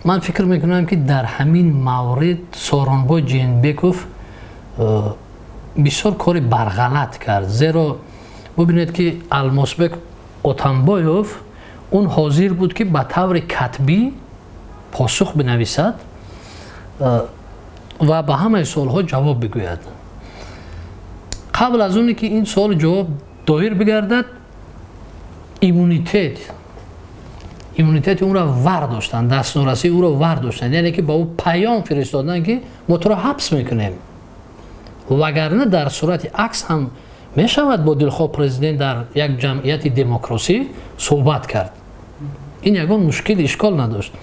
من فکر میکنم که در همین مورد سورونبای جینبکوف بسیار کار برغلط کرد. زیرا ببینید که الماسبک اتنبایوف اون حاضر بود که به طور کتبی پاسخ بنویسد و به همه سوالها جواب بگوید. قبل از اونی که این سوال جواب دایر بگردد ایمونیتت اون را ورداشتن، دستورسی او را ورداشتن، یعنی که با او پیام فرستادن که ما تو را حبس میکنیم. وگرنه در صورت عکس هم میشود با دلخواه پرزیدنت در یک جمعیت دموکراسی صحبت کرد. این یگان مشکل اشکال نداشت.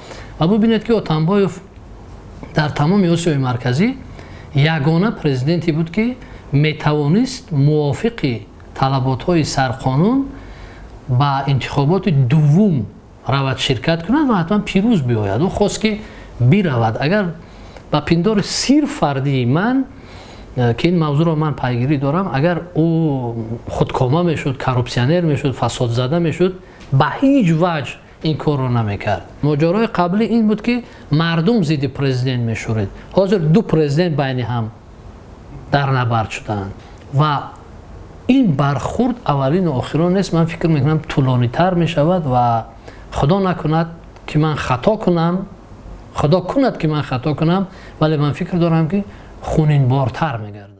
و ببینید که اتنبایوف در تمام آسیای مرکزی یگانه پرزیدنتی بود که میتوانست موافق طلبات‌های سرقانون با انتخابات دوم رود شرکت کند و حتما پیروز بیاید. او خواست که برود. اگر با پندار سیر فردی من که این موضوع را من پیگیری دارم، اگر او خودکامه میشد، کاروپسیونر میشد، فساد زده میشد، به هیچ وجه این کار را نمیکرد. ماجرای قبلی این بود که مردم ضد پرزیدنت میشورید. حاضر دو پرزیدنت بین هم در نبرد شدند و این برخورد اولین و آخرین نیست. من فکر میکنم طولانی تر میشود و خدا نکند که من خطا کنم، خدا کند که من خطا کنم، ولی من فکر دارم که خونین بارتر میگرد.